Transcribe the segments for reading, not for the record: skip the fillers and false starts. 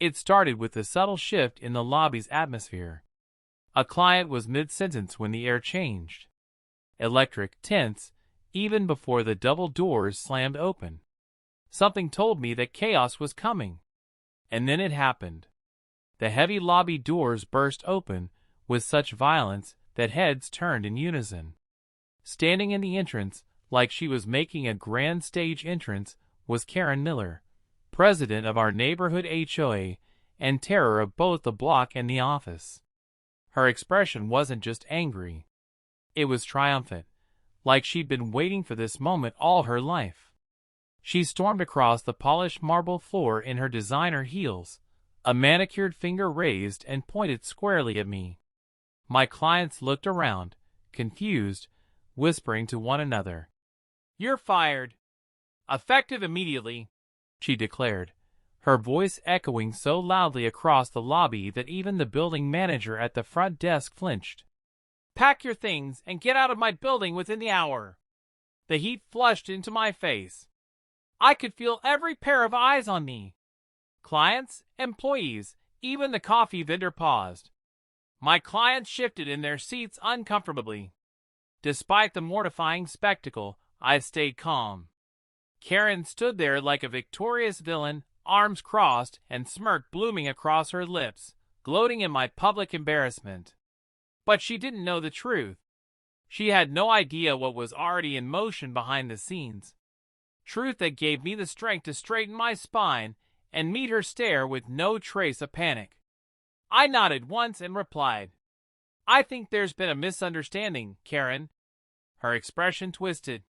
It started with a subtle shift in the lobby's atmosphere. A client was mid-sentence when the air changed. Electric, tense, even before the double doors slammed open. Something told me that chaos was coming. And then it happened. The heavy lobby doors burst open with such violence that heads turned in unison. Standing in the entrance, like she was making a grand stage entrance, was Karen Miller, president of our neighborhood HOA and terror of both the block and the office. Her expression wasn't just angry. It was triumphant, like she'd been waiting for this moment all her life. She stormed across the polished marble floor in her designer heels, a manicured finger raised and pointed squarely at me. My clients looked around, confused, whispering to one another. "You're fired. Effective immediately," she declared, her voice echoing so loudly across the lobby that even the building manager at the front desk flinched. "Pack your things and get out of my building within the hour." The heat flushed into my face. I could feel every pair of eyes on me. Clients, employees, even the coffee vendor paused. My clients shifted in their seats uncomfortably. Despite the mortifying spectacle, I stayed calm. Karen stood there like a victorious villain, arms crossed and smirk blooming across her lips, gloating in my public embarrassment. But she didn't know the truth. She had no idea what was already in motion behind the scenes. Truth that gave me the strength to straighten my spine and meet her stare with no trace of panic. I nodded once and replied, "I think there's been a misunderstanding, Karen." Her expression twisted.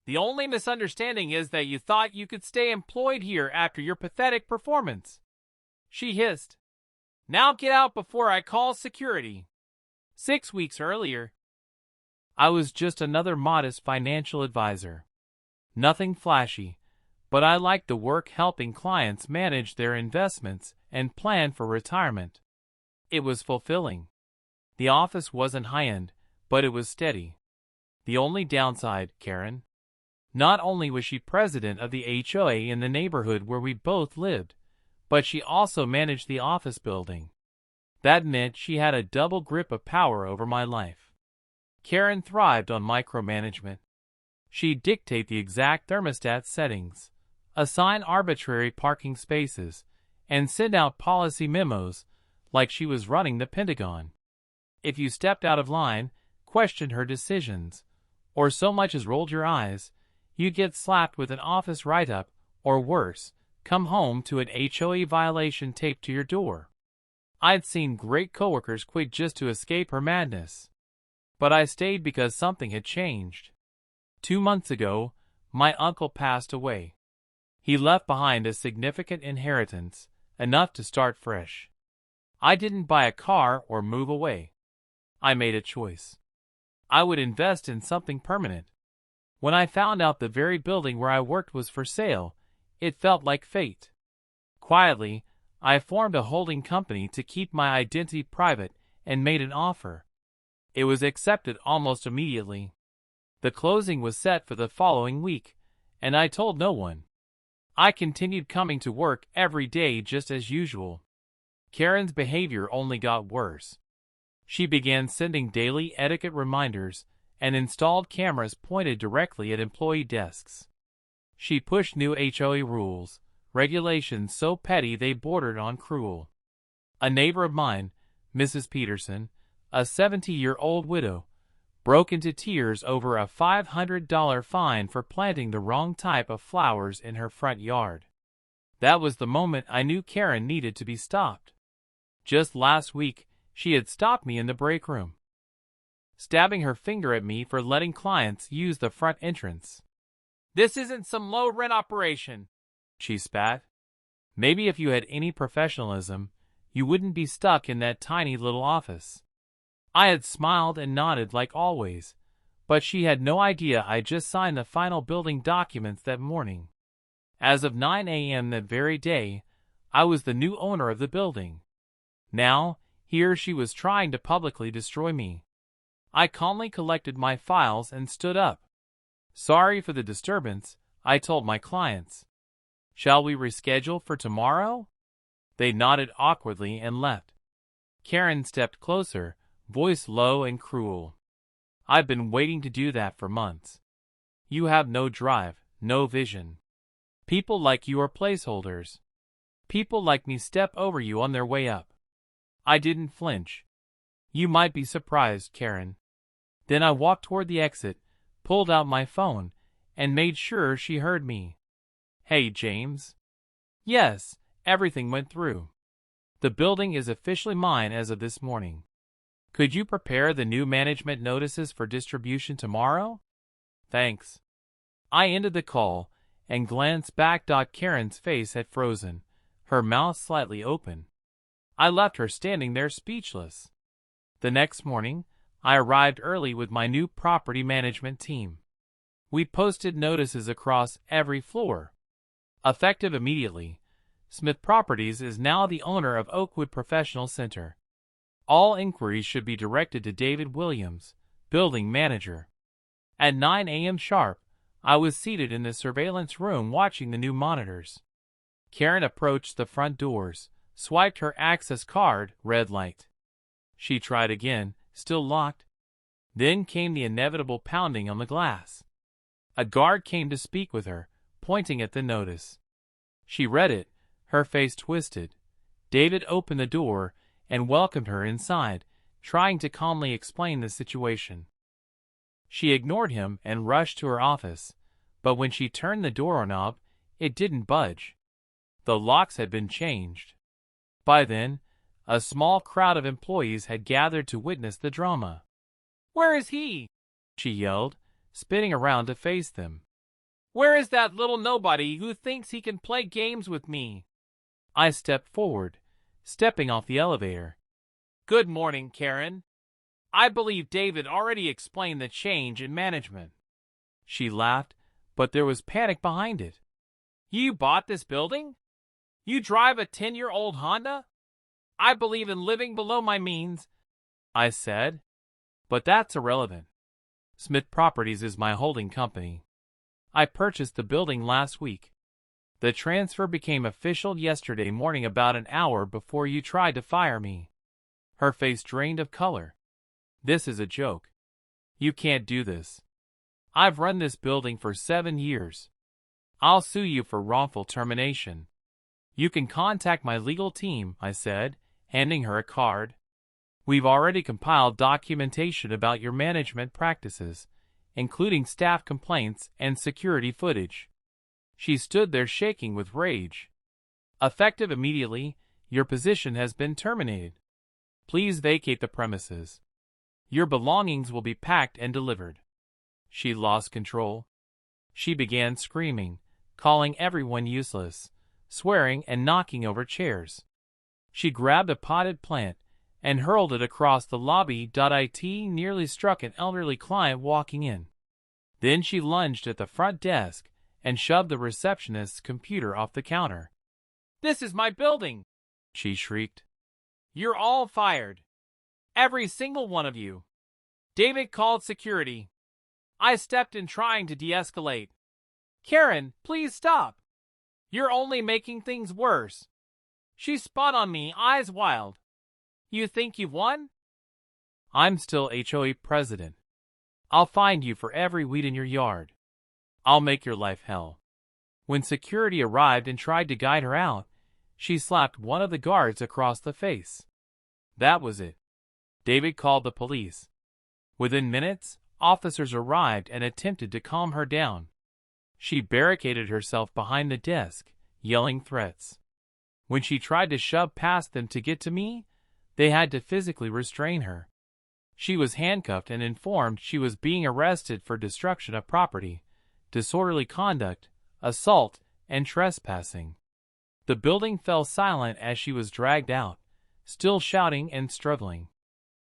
"The only misunderstanding is that you thought you could stay employed here after your pathetic performance," she hissed. "Now get out before I call security." 6 weeks earlier, I was just another modest financial advisor. Nothing flashy, but I liked the work helping clients manage their investments and plan for retirement. It was fulfilling. The office wasn't high-end, but it was steady. The only downside, Karen. Not only was she president of the HOA in the neighborhood where we both lived, but she also managed the office building. That meant she had a double grip of power over my life. Karen thrived on micromanagement. She'd dictate the exact thermostat settings, assign arbitrary parking spaces, and send out policy memos like she was running the Pentagon. If you stepped out of line, questioned her decisions, or so much as rolled your eyes, you'd get slapped with an office write-up, or worse, come home to an HOA violation taped to your door. I'd seen great coworkers quit just to escape her madness. But I stayed because something had changed. 2 months ago, my uncle passed away. He left behind a significant inheritance, enough to start fresh. I didn't buy a car or move away. I made a choice. I would invest in something permanent. When I found out the very building where I worked was for sale, it felt like fate. Quietly, I formed a holding company to keep my identity private and made an offer. It was accepted almost immediately. The closing was set for the following week, and I told no one. I continued coming to work every day just as usual. Karen's behavior only got worse. She began sending daily etiquette reminders and installed cameras pointed directly at employee desks. She pushed new HOA rules, regulations so petty they bordered on cruel. A neighbor of mine, Mrs. Peterson, a 70-year-old widow, broke into tears over a $500 fine for planting the wrong type of flowers in her front yard. That was the moment I knew Karen needed to be stopped. Just last week, she had stopped me in the break room, stabbing her finger at me for letting clients use the front entrance. "This isn't some low-rent operation," she spat. "Maybe if you had any professionalism, you wouldn't be stuck in that tiny little office." I had smiled and nodded like always, but she had no idea I just signed the final building documents that morning. As of 9 a.m. that very day, I was the new owner of the building. Now, here she was trying to publicly destroy me. I calmly collected my files and stood up. "Sorry for the disturbance," I told my clients. "Shall we reschedule for tomorrow?" They nodded awkwardly and left. Karen stepped closer, voice low and cruel. I've been waiting to do that for months. You have no drive, no vision. People like you are placeholders. People like me step over you on their way up. I didn't flinch. You might be surprised, Karen. Then I walked toward the exit, pulled out my phone, and made sure she heard me. Hey, James. Yes, everything went through. The building is officially mine as of this morning. Could you prepare the new management notices for distribution tomorrow? Thanks. I ended the call and glanced back. Karen's face had frozen, her mouth slightly open. I left her standing there speechless. The next morning, I arrived early with my new property management team. We posted notices across every floor. Effective immediately, Smith Properties is now the owner of Oakwood Professional Center. All inquiries should be directed to David Williams, building manager. At 9 a.m. sharp, I was seated in the surveillance room watching the new monitors. Karen approached the front doors, swiped her access card, red light. She tried again, still locked. Then came the inevitable pounding on the glass. A guard came to speak with her, pointing at the notice. She read it, her face twisted. David opened the door and welcomed her inside, trying to calmly explain the situation. She ignored him and rushed to her office, but when she turned the doorknob, it didn't budge. The locks had been changed. By then, a small crowd of employees had gathered to witness the drama. "Where is he?" she yelled, spinning around to face them. "Where is that little nobody who thinks he can play games with me?" I stepped forward, stepping off the elevator. "Good morning, Karen. I believe David already explained the change in management." She laughed, but there was panic behind it. "You bought this building? You drive a 10-year-old Honda? I believe in living below my means," I said. "But that's irrelevant. Smith Properties is my holding company. I purchased the building last week. The transfer became official yesterday morning about an hour before you tried to fire me." Her face drained of color. "This is a joke. You can't do this. I've run this building for 7 years. I'll sue you for wrongful termination." "You can contact my legal team," I said, handing her a card. "We've already compiled documentation about your management practices, including staff complaints and security footage." She stood there shaking with rage. "Effective immediately, your position has been terminated. Please vacate the premises. Your belongings will be packed and delivered." She lost control. She began screaming, calling everyone useless, swearing and knocking over chairs. She grabbed a potted plant and hurled it across the lobby. It nearly struck an elderly client walking in. Then she lunged at the front desk and shoved the receptionist's computer off the counter. "This is my building," she shrieked. "You're all fired. Every single one of you." David called security. I stepped in trying to de-escalate. "Karen, please stop. You're only making things worse." She spun on me, eyes wild. "You think you've won?" "I'm still HOA president. I'll find you for every weed in your yard. I'll make your life hell." When security arrived and tried to guide her out, she slapped one of the guards across the face. That was it. David called the police. Within minutes, officers arrived and attempted to calm her down. She barricaded herself behind the desk, yelling threats. When she tried to shove past them to get to me, they had to physically restrain her. She was handcuffed and informed she was being arrested for destruction of property, disorderly conduct, assault, and trespassing. The building fell silent as she was dragged out, still shouting and struggling.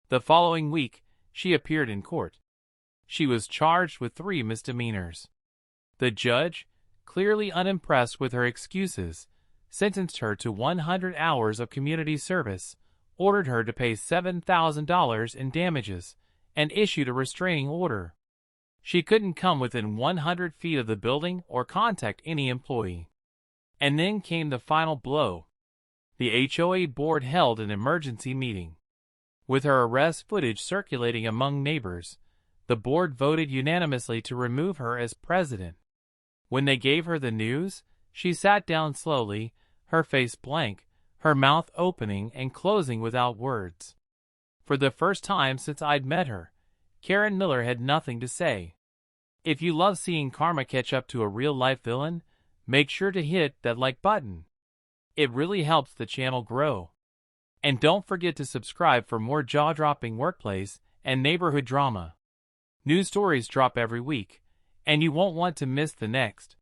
The following week, she appeared in court. She was charged with 3 misdemeanors. The judge, clearly unimpressed with her excuses, sentenced her to 100 hours of community service, ordered her to pay $7,000 in damages, and issued a restraining order. She couldn't come within 100 feet of the building or contact any employee. And then came the final blow. The HOA board held an emergency meeting. With her arrest footage circulating among neighbors, the board voted unanimously to remove her as president. When they gave her the news, she sat down slowly, her face blank, her mouth opening and closing without words. For the first time since I'd met her, Karen Miller had nothing to say. If you love seeing karma catch up to a real-life villain, make sure to hit that like button. It really helps the channel grow. And don't forget to subscribe for more jaw-dropping workplace and neighborhood drama. New stories drop every week, and you won't want to miss the next.